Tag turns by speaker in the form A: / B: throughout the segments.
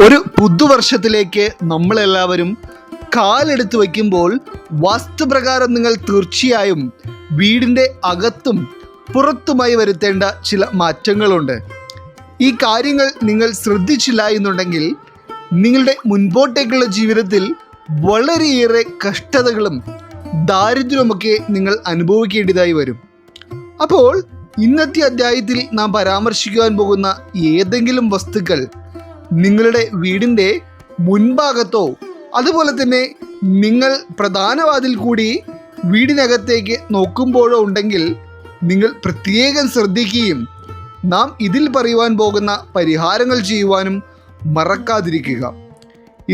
A: ഒരു പുതുവർഷത്തിലേക്ക് നമ്മളെല്ലാവരും കാലെടുത്ത് വയ്ക്കുമ്പോൾ വാസ്തുപ്രകാരം നിങ്ങൾ തീർച്ചയായും വീടിൻ്റെ അകത്തും പുറത്തുമായി വരുത്തേണ്ട ചില മാറ്റങ്ങളുണ്ട്. ഈ കാര്യങ്ങൾ നിങ്ങൾ ശ്രദ്ധിച്ചില്ല എന്നുണ്ടെങ്കിൽ നിങ്ങളുടെ മുൻപോട്ടേക്കുള്ള ജീവിതത്തിൽ വളരെയേറെ കഷ്ടതകളും ദാരിദ്ര്യവുമൊക്കെ നിങ്ങൾ അനുഭവിക്കേണ്ടതായി വരും. അപ്പോൾ ഇന്നത്തെ അധ്യായത്തിൽ നാം പരാമർശിക്കുവാൻ പോകുന്ന ഏതെങ്കിലും വസ്തുക്കൾ നിങ്ങളുടെ വീടിൻ്റെ മുൻഭാഗത്തോ അതുപോലെ തന്നെ നിങ്ങൾ പ്രധാന വാതിൽ കൂടി വീടിനകത്തേക്ക് നോക്കുമ്പോഴോ ഉണ്ടെങ്കിൽ നിങ്ങൾ പ്രത്യേകം ശ്രദ്ധിക്കുകയും നാം ഇതിൽ പറയുവാൻ പോകുന്ന പരിഹാരങ്ങൾ ചെയ്യുവാനും മറക്കാതിരിക്കുക.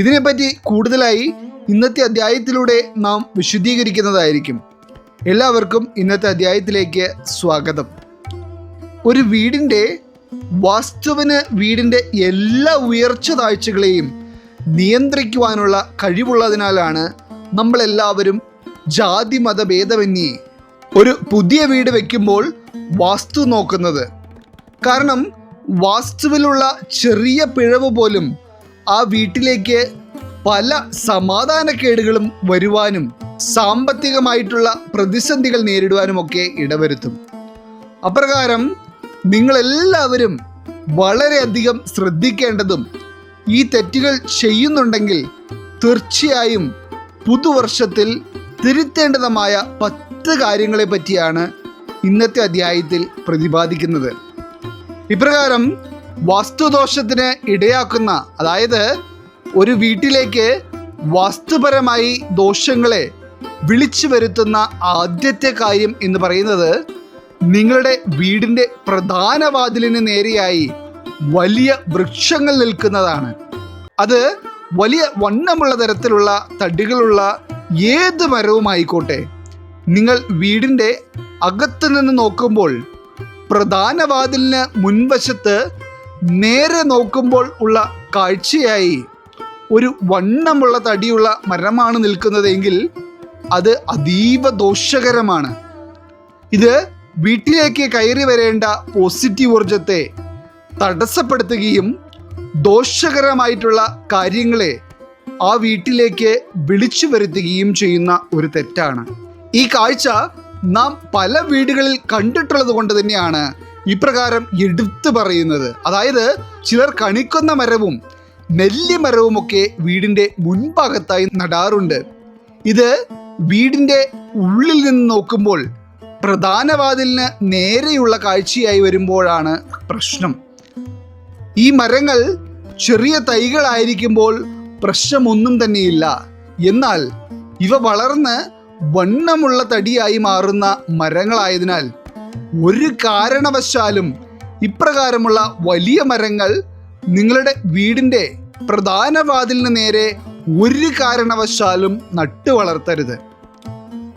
A: ഇതിനെപ്പറ്റി കൂടുതലായി ഇന്നത്തെ അധ്യായത്തിലൂടെ നാം വിശദീകരിക്കുന്നതായിരിക്കും. എല്ലാവർക്കും ഇന്നത്തെ അധ്യായത്തിലേക്ക് സ്വാഗതം. ഒരു വീടിൻ്റെ വാസ്തുവിന് വീടിൻ്റെ എല്ലാ ഉയർച്ച താഴ്ചകളെയും നിയന്ത്രിക്കുവാനുള്ള കഴിവുള്ളതിനാലാണ് നമ്മളെല്ലാവരും ജാതി മതഭേദമന്യേ ഒരു പുതിയ വീട് വയ്ക്കുമ്പോൾ വാസ്തു നോക്കുന്നത്. കാരണം വാസ്തുവിലുള്ള ചെറിയ പിഴവ് പോലും ആ വീട്ടിലേക്ക് പല സമാധാനക്കേടുകളും വരുവാനും സാമ്പത്തികമായിട്ടുള്ള പ്രതിസന്ധികൾ നേരിടുവാനുമൊക്കെ ഇടവരുത്തും. അപ്രകാരം നിങ്ങളെല്ലാവരും വളരെയധികം ശ്രദ്ധിക്കേണ്ടതും ഈ തെറ്റുകൾ ചെയ്യുന്നുണ്ടെങ്കിൽ തീർച്ചയായും പുതുവർഷത്തിൽ തിരുത്തേണ്ടതുമായ 10 കാര്യങ്ങളെ പറ്റിയാണ് ഇന്നത്തെ അധ്യായത്തിൽ പ്രതിപാദിക്കുന്നത്. ഇപ്രകാരം വാസ്തുദോഷത്തിന് ഇടയാക്കുന്ന, അതായത് ഒരു വീട്ടിലേക്ക് വാസ്തുപരമായി ദോഷങ്ങളെ വിളിച്ചു വരുത്തുന്ന ആദ്യത്തെ കാര്യം എന്ന് പറയുന്നത് നിങ്ങളുടെ വീടിൻ്റെ പ്രധാന വാതിലിന് നേരെയായി വലിയ വൃക്ഷങ്ങൾ നിൽക്കുന്നതാണ്. അത് വലിയ വണ്ണമുള്ള തരത്തിലുള്ള തടികളുള്ള ഏത് മരവുമായിക്കോട്ടെ, നിങ്ങൾ വീടിൻ്റെ അകത്തു നിന്ന് നോക്കുമ്പോൾ പ്രധാന വാതിലിന് മുൻവശത്ത് നേരെ നോക്കുമ്പോൾ ഉള്ള കാഴ്ചയായി ഒരു വണ്ണമുള്ള തടിയുള്ള മരമാണ് നിൽക്കുന്നതെങ്കിൽ അത് അതീവ ദോഷകരമാണ്. ഇത് വീട്ടിലേക്ക് കയറി വരേണ്ട പോസിറ്റീവ് ഊർജത്തെ തടസ്സപ്പെടുത്തുകയും ദോഷകരമായിട്ടുള്ള കാര്യങ്ങളെ ആ വീട്ടിലേക്ക് വിളിച്ചു വരുത്തുകയും ചെയ്യുന്ന ഒരു തെറ്റാണ്. ഈ കാഴ്ച നാം പല വീടുകളിൽ കണ്ടിട്ടുള്ളത് കൊണ്ട് തന്നെയാണ് ഇപ്രകാരം എടുത്തു പറയുന്നത്. അതായത് ചിലർ കണിക്കൊന്ന മരവും നെല്ലിമരവുമൊക്കെ വീടിൻ്റെ മുൻഭാഗത്തായി നടാറുണ്ട്. ഇത് വീടിൻ്റെ ഉള്ളിൽ നിന്ന് നോക്കുമ്പോൾ പ്രധാന വാതിലിന് നേരെയുള്ള കാഴ്ചയായി വരുമ്പോഴാണ് പ്രശ്നം. ഈ മരങ്ങൾ ചെറിയ തൈകളായിരിക്കുമ്പോൾ പ്രശ്നമൊന്നും തന്നെയില്ല. എന്നാൽ ഇവ വളർന്ന് വണ്ണമുള്ള തടിയായി മാറുന്ന മരങ്ങളായതിനാൽ ഒരു കാരണവശാലും ഇപ്രകാരമുള്ള വലിയ മരങ്ങൾ നിങ്ങളുടെ വീടിൻ്റെ പ്രധാന വാതിലിന് നേരെ ഒരു കാരണവശാലും നട്ടു വളർത്തരുത്.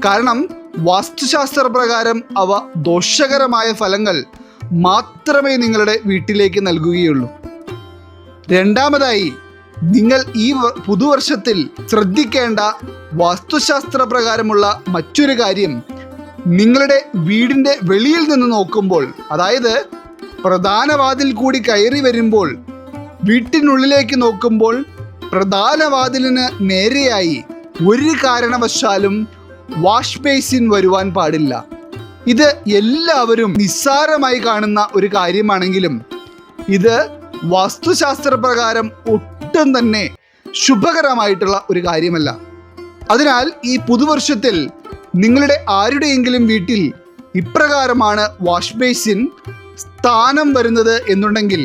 A: കാരണം വാസ്തുശാസ്ത്രപ്രകാരം അവ ദോഷകരമായ ഫലങ്ങൾ മാത്രമേ നിങ്ങളുടെ വീട്ടിലേക്ക് നൽകുകയുള്ളൂ. രണ്ടാമതായി, നിങ്ങൾ ഈ പുതുവർഷത്തിൽ ശ്രദ്ധിക്കേണ്ട വാസ്തുശാസ്ത്രപ്രകാരമുള്ള മറ്റൊരു കാര്യം, നിങ്ങളുടെ വീടിൻ്റെ വെളിയിൽ നിന്ന് നോക്കുമ്പോൾ, അതായത് പ്രധാന വാതിൽ കൂടി കയറി വരുമ്പോൾ വീട്ടിനുള്ളിലേക്ക് നോക്കുമ്പോൾ പ്രധാന വാതിലിന് നേരെയായി ഒരു കാരണവശാലും വാഷ് ബേസിൻ വരുവാൻ പാടില്ല. ഇത് എല്ലാവരും നിസ്സാരമായി കാണുന്ന ഒരു കാര്യമാണെങ്കിലും ഇത് വാസ്തുശാസ്ത്രപ്രകാരം ഒട്ടും തന്നെ ശുഭകരമായിട്ടുള്ള ഒരു കാര്യമല്ല. അതിനാൽ ഈ പുതുവർഷത്തിൽ നിങ്ങളുടെ ആരുടെയെങ്കിലും വീട്ടിൽ ഇപ്രകാരമാണ് വാഷ് ബേസിൻ സ്ഥാനം വരുന്നത് എന്നുണ്ടെങ്കിൽ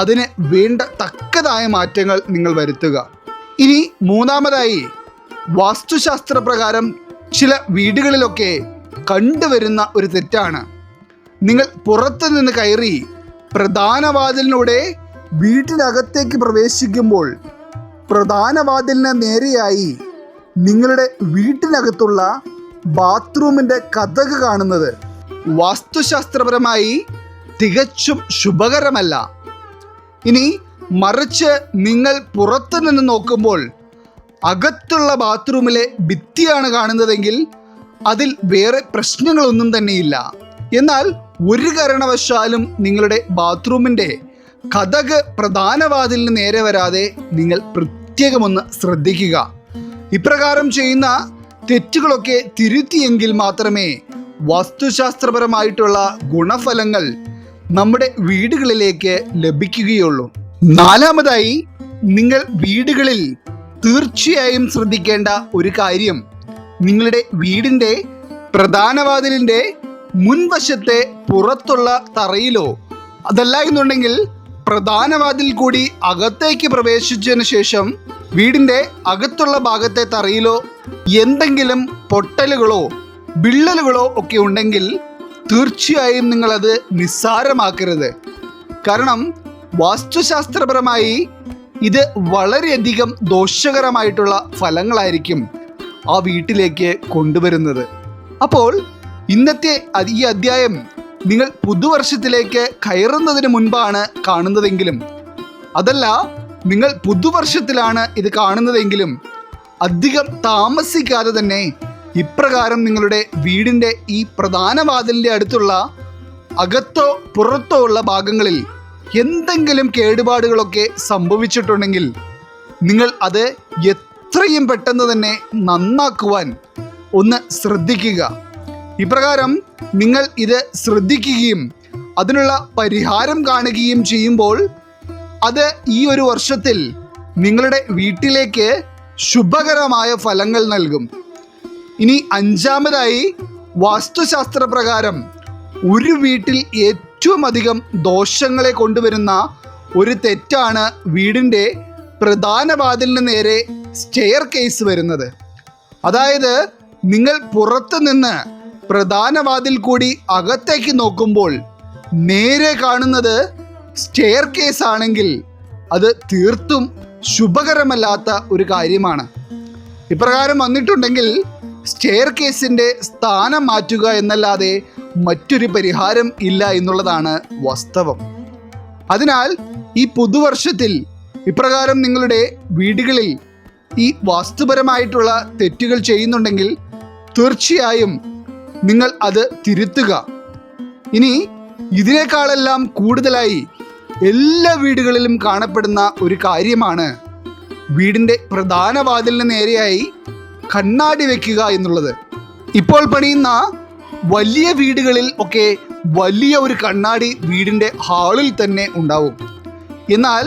A: അതിന് വേണ്ട തക്കതായ മാറ്റങ്ങൾ നിങ്ങൾ വരുത്തുക. ഇനി മൂന്നാമതായി, വാസ്തുശാസ്ത്രപ്രകാരം ചില വീടുകളിലൊക്കെ കണ്ടുവരുന്ന ഒരു തെറ്റാണ്, നിങ്ങൾ പുറത്തു നിന്ന് കയറി പ്രധാന വാതിലിലൂടെ വീട്ടിനകത്തേക്ക് പ്രവേശിക്കുമ്പോൾ പ്രധാന വാതിലിന് നേരെയായി നിങ്ങളുടെ വീട്ടിനകത്തുള്ള ബാത്റൂമിൻ്റെ കതക് കാണുന്നത് വാസ്തുശാസ്ത്രപരമായി തികച്ചും ശുഭകരമല്ല. ഇനി മറിച്ച് നിങ്ങൾ പുറത്തു നിന്ന് നോക്കുമ്പോൾ അകത്തുള്ള ബാത്റൂമിലെ ഭിത്തിയാണ് കാണുന്നതെങ്കിൽ അതിൽ വേറെ പ്രശ്നങ്ങളൊന്നും തന്നെയില്ല. എന്നാൽ ഒരു കാരണവശാലും നിങ്ങളുടെ ബാത്റൂമിൻ്റെ കതക് പ്രധാന വാതിലിന് നേരെ വരാതെ നിങ്ങൾ പ്രത്യേകമൊന്ന് ശ്രദ്ധിക്കുക. ഇപ്രകാരം ചെയ്യുന്ന തെറ്റുകളൊക്കെ തിരുത്തിയെങ്കിൽ മാത്രമേ വാസ്തുശാസ്ത്രപരമായിട്ടുള്ള ഗുണഫലങ്ങൾ നമ്മുടെ വീടുകളിലേക്ക് ലഭിക്കുകയുള്ളൂ. നാലാമതായി, നിങ്ങൾ വീടുകളിൽ തീർച്ചയായും ശ്രദ്ധിക്കേണ്ട ഒരു കാര്യം, നിങ്ങളുടെ വീടിൻ്റെ പ്രധാന വാതിലിൻ്റെ മുൻവശത്തെ പുറത്തുള്ള തറയിലോ അതല്ല എന്നുണ്ടെങ്കിൽ പ്രധാന വാതിൽ കൂടി അകത്തേക്ക് പ്രവേശിച്ചതിന് ശേഷം വീടിൻ്റെ അകത്തുള്ള ഭാഗത്തെ തറയിലോ എന്തെങ്കിലും പൊട്ടലുകളോ വിള്ളലുകളോ ഒക്കെ ഉണ്ടെങ്കിൽ തീർച്ചയായും നിങ്ങളത് നിസ്സാരമാക്കരുത്. കാരണം വാസ്തുശാസ്ത്രപരമായി ഇത് വളരെയധികം ദോഷകരമായിട്ടുള്ള ഫലങ്ങളായിരിക്കും ആ വീട്ടിലേക്ക് കൊണ്ടുവരുന്നത്. അപ്പോൾ ഇന്നത്തെ ഈ അധ്യായം നിങ്ങൾ പുതുവർഷത്തിലേക്ക് കയറുന്നതിന് മുൻപാണ് കാണുന്നതെങ്കിലും, അതല്ല നിങ്ങൾ പുതുവർഷത്തിലാണ് ഇത് കാണുന്നതെങ്കിലും, അധികം താമസിക്കാതെ തന്നെ ഇപ്രകാരം നിങ്ങളുടെ വീടിൻ്റെ ഈ പ്രധാന വാതിലിൻ്റെ അടുത്തുള്ള അകത്തോ പുറത്തോ ഉള്ള ഭാഗങ്ങളിൽ എന്തെങ്കിലും കേടുപാടുകളൊക്കെ സംഭവിച്ചിട്ടുണ്ടെങ്കിൽ നിങ്ങൾ അത് എത്രയും പെട്ടെന്ന് തന്നെ നന്നാക്കുവാൻ ഒന്ന് ശ്രദ്ധിക്കുക. ഇപ്രകാരം നിങ്ങൾ ഇത് ശ്രദ്ധിക്കുകയും അതിനുള്ള പരിഹാരം കാണുകയും ചെയ്യുമ്പോൾ അത് ഈ ഒരു വർഷത്തിൽ നിങ്ങളുടെ വീട്ടിലേക്ക് ശുഭകരമായ ഫലങ്ങൾ നൽകും. ഇനി അഞ്ചാമതായി, വാസ്തുശാസ്ത്രപ്രകാരം ഒരു വീട്ടിൽ ഏറ്റവും അധികം ദോഷങ്ങളെ കൊണ്ടുവരുന്ന ഒരു തെറ്റാണ് വീടിൻ്റെ പ്രധാന വാതിലിന് നേരെ സ്റ്റെയർ കേസ് വരുന്നത്. അതായത് നിങ്ങൾ പുറത്തു നിന്ന് പ്രധാന വാതിൽ കൂടി അകത്തേക്ക് നോക്കുമ്പോൾ നേരെ കാണുന്നത് സ്റ്റെയർ കേസ് ആണെങ്കിൽ അത് തീർത്തും ശുഭകരമല്ലാത്ത ഒരു കാര്യമാണ്. ഇപ്രകാരം വന്നിട്ടുണ്ടെങ്കിൽ സ്റ്റെയർ കേസിൻ്റെ സ്ഥാനം മാറ്റുക എന്നല്ലാതെ മറ്റൊരു പരിഹാരം ഇല്ല എന്നുള്ളതാണ് വാസ്തവം. അതിനാൽ ഈ പുതുവർഷത്തിൽ ഇപ്രകാരം നിങ്ങളുടെ വീടുകളിൽ ഈ വാസ്തുപരമായിട്ടുള്ള തെറ്റുകൾ ചെയ്യുന്നുണ്ടെങ്കിൽ തീർച്ചയായും നിങ്ങൾ അത് തിരുത്തുക. ഇനി ഇതിനേക്കാളെല്ലാം കൂടുതലായി എല്ലാ വീടുകളിലും കാണപ്പെടുന്ന ഒരു കാര്യമാണ് വീടിൻ്റെ പ്രധാന വാതിലിന് നേരെയായി കണ്ണാടി വയ്ക്കുക എന്നുള്ളത്. ഇപ്പോൾ പണിയുന്ന വലിയ വീടുകളിൽ ഒക്കെ വലിയ ഒരു കണ്ണാടി വീടിൻ്റെ ഹാളിൽ തന്നെ ഉണ്ടാവും. എന്നാൽ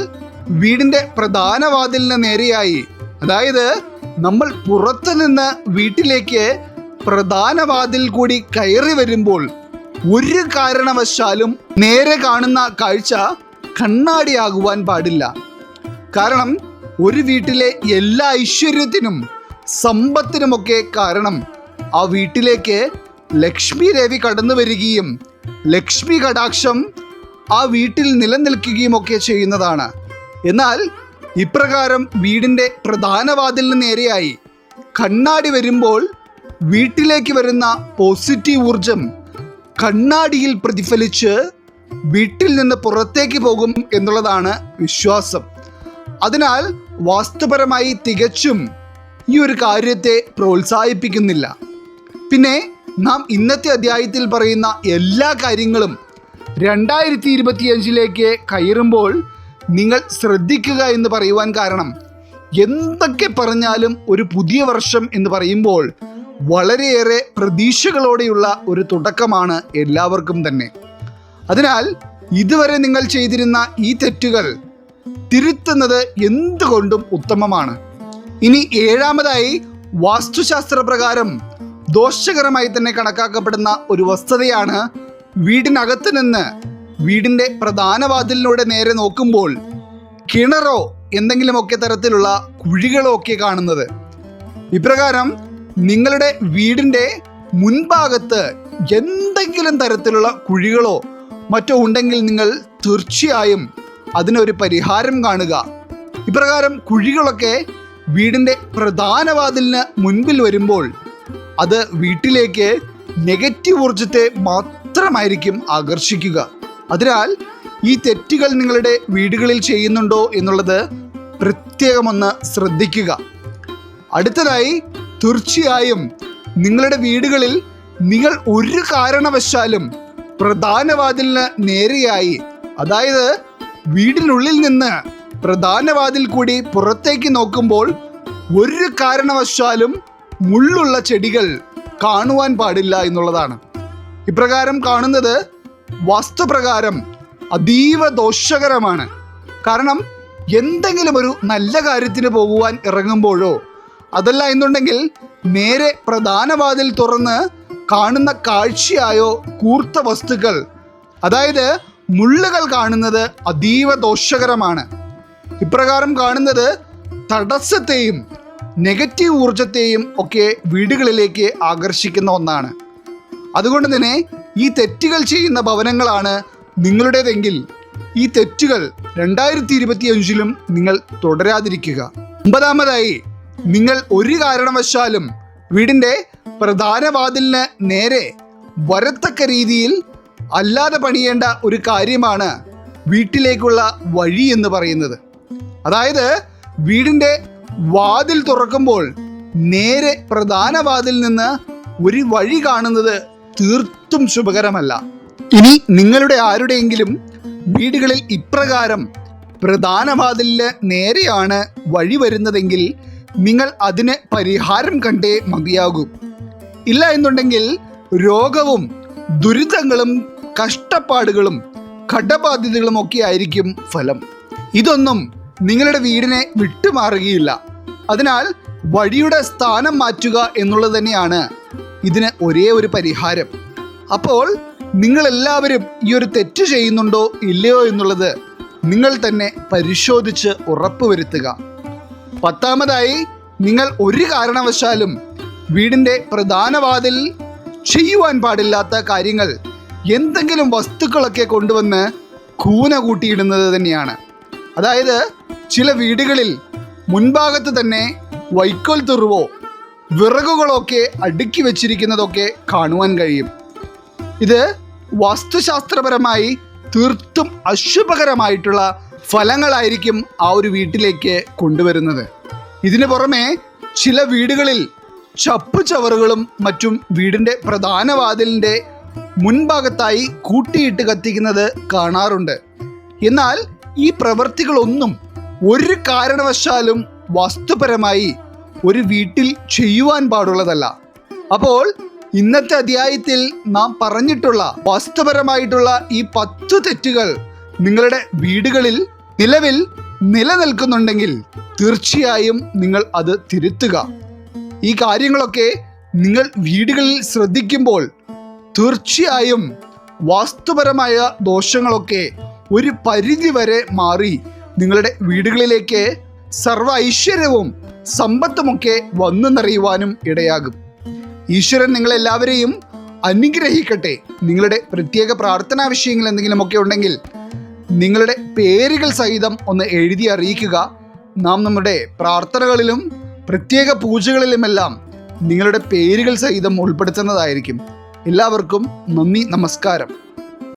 A: വീടിൻ്റെ പ്രധാന വാതിലിന് നേരെയായി, അതായത് നമ്മൾ പുറത്തു നിന്ന് വീട്ടിലേക്ക് പ്രധാന വാതിൽ കൂടി കയറി വരുമ്പോൾ ഒരു കാരണവശാലും നേരെ കാണുന്ന കാഴ്ച കണ്ണാടിയാകുവാൻ പാടില്ല. കാരണം ഒരു വീട്ടിലെ എല്ലാ ഐശ്വര്യത്തിനും സമ്പത്തിനുമൊക്കെ കാരണം ആ വീട്ടിലേക്ക് ലക്ഷ്മി ദേവി കടന്നു വരികയും ലക്ഷ്മി കടാക്ഷം ആ വീട്ടിൽ നിലനിൽക്കുകയും ഒക്കെ ചെയ്യുന്നതാണ്. എന്നാൽ ഇപ്രകാരം വീടിൻ്റെ പ്രധാന വാതിലിന് നേരെയായി കണ്ണാടി വരുമ്പോൾ വീട്ടിലേക്ക് വരുന്ന പോസിറ്റീവ് ഊർജം കണ്ണാടിയിൽ പ്രതിഫലിച്ച് വീട്ടിൽ നിന്ന് പുറത്തേക്ക് പോകും എന്നുള്ളതാണ് വിശ്വാസം. അതിനാൽ വാസ്തുപരമായി തികച്ചും ഈ ഒരു കാര്യത്തെ പ്രോത്സാഹിപ്പിക്കുന്നില്ല. പിന്നെ നാം ഇന്നത്തെ അധ്യായത്തിൽ പറയുന്ന എല്ലാ കാര്യങ്ങളും 2025 കയറുമ്പോൾ നിങ്ങൾ ശ്രദ്ധിക്കുക എന്ന് പറയുവാൻ കാരണം, എന്തൊക്കെ പറഞ്ഞാലും ഒരു പുതിയ വർഷം എന്ന് പറയുമ്പോൾ വളരെയേറെ പ്രതീക്ഷകളോടെയുള്ള ഒരു തുടക്കമാണ് എല്ലാവർക്കും തന്നെ. അതിനാൽ ഇതുവരെ നിങ്ങൾ ചെയ്തിരുന്ന ഈ തെറ്റുകൾ തിരുത്തുന്നത് എന്തുകൊണ്ടും ഉത്തമമാണ്. ഇനി ഏഴാമതായി, വാസ്തുശാസ്ത്രപ്രകാരം ദോഷകരമായി തന്നെ കണക്കാക്കപ്പെടുന്ന ഒരു വസ്തുതയാണ് വീടിനകത്ത് നിന്ന് വീടിൻ്റെ പ്രധാന വാതിലിലൂടെ നേരെ നോക്കുമ്പോൾ കിണറോ എന്തെങ്കിലുമൊക്കെ തരത്തിലുള്ള കുഴികളോ ഒക്കെ കാണുന്നത്. ഇപ്രകാരം നിങ്ങളുടെ വീടിൻ്റെ മുൻഭാഗത്ത് എന്തെങ്കിലും തരത്തിലുള്ള കുഴികളോ മറ്റോ ഉണ്ടെങ്കിൽ നിങ്ങൾ തീർച്ചയായും അതിനൊരു പരിഹാരം കാണുക. ഇപ്രകാരം കുഴികളൊക്കെ വീടിൻ്റെ പ്രധാന വാതിലിന് മുൻപിൽ വരുമ്പോൾ അത് വീട്ടിലേക്ക് നെഗറ്റീവ് ഊർജത്തെ മാത്രമായിരിക്കും ആകർഷിക്കുക. അതിനാൽ ഈ തെറ്റുകൾ നിങ്ങളുടെ വീടുകളിൽ ചെയ്യുന്നുണ്ടോ എന്നുള്ളത് പ്രത്യേകമൊന്ന് ശ്രദ്ധിക്കുക. അടുത്തതായി, തീർച്ചയായും നിങ്ങളുടെ വീടുകളിൽ നിങ്ങൾ ഒരു കാരണവശാലും പ്രധാന വാതിലിന് നേരെയായി, അതായത് വീടിനുള്ളിൽ നിന്ന് പ്രധാന വാതിൽ കൂടി പുറത്തേക്ക് നോക്കുമ്പോൾ ഒരു കാരണവശാലും മുള്ളുള്ള ചെടികൾ കാണുവാൻ പാടില്ല എന്നുള്ളതാണ്. ഇപ്രകാരം കാണുന്നത് വാസ്തുപ്രകാരം അതീവ ദോഷകരമാണ്. കാരണം എന്തെങ്കിലും ഒരു നല്ല കാര്യത്തിന് പോകുവാൻ ഇറങ്ങുമ്പോഴോ അതല്ല എന്നുണ്ടെങ്കിൽ നേരെ പ്രധാന വാതിൽ തുറന്ന് കാണുന്ന കാഴ്ചയായോ കൂർത്ത വസ്തുക്കൾ, അതായത് മുള്ളുകൾ കാണുന്നത് അതീവ ദോഷകരമാണ്. ഇപ്രകാരം കാണുന്നത് തടസ്സത്തെയും നെഗറ്റീവ് ഊർജത്തെയും ഒക്കെ വീടുകളിലേക്ക് ആകർഷിക്കുന്ന ഒന്നാണ്. അതുകൊണ്ട് തന്നെ ഈ തെറ്റുകൾ ചെയ്യുന്ന ഭവനങ്ങളാണ് നിങ്ങളുടേതെങ്കിൽ ഈ തെറ്റുകൾ 2025 നിങ്ങൾ തുടരാതിരിക്കുക. 9ാമതായി, നിങ്ങൾ ഒരു കാരണവശാലും വീടിൻ്റെ പ്രധാന വാതിലിന് നേരെ വരത്തക്ക രീതിയിൽ അല്ലാതെ പണിയേണ്ട ഒരു കാര്യമാണ് വീട്ടിലേക്കുള്ള വഴി എന്ന് പറയുന്നത്. അതായത് വീടിൻ്റെ വാതിൽ തുറക്കുമ്പോൾ നേരെ പ്രധാന വാതിൽ നിന്ന് ഒരു വഴി കാണുന്നത് തീർത്തും ശുഭകരമല്ല. ഇനി നിങ്ങളുടെ ആരുടെയെങ്കിലും വീടുകളിൽ ഇപ്രകാരം പ്രധാന വാതിലിന് നേരെയാണ് വഴി വരുന്നതെങ്കിൽ നിങ്ങൾ അതിന് പരിഹാരം കണ്ടേ മതിയാകൂ. ഇല്ല എന്നുണ്ടെങ്കിൽ രോഗവും ദുരിതങ്ങളും കഷ്ടപ്പാടുകളും കടബാധ്യതകളും ഒക്കെ ആയിരിക്കും ഫലം. ഇതൊന്നും നിങ്ങളുടെ വീടിനെ വിട്ടുമാറുകയില്ല. അതിനാൽ വഴിയുടെ സ്ഥാനം മാറ്റുക എന്നുള്ളത് തന്നെയാണ് ഇതിന് ഒരേ ഒരു പരിഹാരം. അപ്പോൾ നിങ്ങളെല്ലാവരും ഈ ഒരു തെറ്റ് ചെയ്യുന്നുണ്ടോ ഇല്ലയോ എന്നുള്ളത് നിങ്ങൾ തന്നെ പരിശോധിച്ച് ഉറപ്പുവരുത്തുക. 10ാമതായി, നിങ്ങൾ ഒരു കാരണവശാലും വീടിൻ്റെ പ്രധാന വാതിൽ ചെയ്യുവാൻ പാടില്ലാത്ത കാര്യങ്ങൾ എന്തെങ്കിലും വസ്തുക്കളൊക്കെ കൊണ്ടുവന്ന് കൂന കൂട്ടിയിടുന്നത് തന്നെയാണ്. അതായത് ചില വീടുകളിൽ മുൻഭാഗത്ത് തന്നെ വൈക്കോൽ തുറുവോ വിറകുകളൊക്കെ അടുക്കി വെച്ചിരിക്കുന്നതൊക്കെ കാണുവാൻ കഴിയും. ഇത് വാസ്തുശാസ്ത്രപരമായി തീർത്തും അശുഭകരമായിട്ടുള്ള ഫലങ്ങളായിരിക്കും ആ ഒരു വീട്ടിലേക്ക് കൊണ്ടുവരുന്നത്. ഇതിനു പുറമെ ചില വീടുകളിൽ ചപ്പുചവറുകളും മറ്റും വീടിൻ്റെ പ്രധാന വാതിലിൻ്റെ മുൻഭാഗത്തായി കൂട്ടിയിട്ട് കത്തിക്കുന്നത് കാണാറുണ്ട്. എന്നാൽ ഈ പ്രവൃത്തികളൊന്നും ഒരു കാരണവശാലും വാസ്തുപരമായി ഒരു വീട്ടിൽ ചെയ്യുവാൻ പാടുള്ളതല്ല. അപ്പോൾ ഇന്നത്തെ അധ്യായത്തിൽ നാം പറഞ്ഞിട്ടുള്ള വാസ്തുപരമായിട്ടുള്ള ഈ 10 തെറ്റുകൾ നിങ്ങളുടെ വീടുകളിൽ നിലവിൽ നിലനിൽക്കുന്നുണ്ടെങ്കിൽ തീർച്ചയായും നിങ്ങൾ അത് തിരുത്തുക. ഈ കാര്യങ്ങളൊക്കെ നിങ്ങൾ വീടുകളിൽ ശ്രദ്ധിക്കുമ്പോൾ തീർച്ചയായും വാസ്തുപരമായ ദോഷങ്ങളൊക്കെ ഒരു പരിധി വരെ മാറി നിങ്ങളുടെ വീടുകളിലേക്ക് സർവ്വ ഐശ്വര്യവും സമ്പത്തുമൊക്കെ വന്നു നിറയുവാനും ഇടയാകും. ഈശ്വരൻ നിങ്ങളെല്ലാവരെയും അനുഗ്രഹിക്കട്ടെ. നിങ്ങളുടെ പ്രത്യേക പ്രാർത്ഥനാ വിഷയങ്ങൾ എന്തെങ്കിലുമൊക്കെ ഉണ്ടെങ്കിൽ നിങ്ങളുടെ പേരുകൾ സഹിതം ഒന്ന് എഴുതി അറിയിക്കുക. നാം നമ്മുടെ പ്രാർത്ഥനകളിലും പ്രത്യേക പൂജകളിലുമെല്ലാം നിങ്ങളുടെ പേരുകൾ സഹിതം ഉൾപ്പെടുത്തുന്നതായിരിക്കും. എല്ലാവർക്കും നന്ദി, നമസ്കാരം.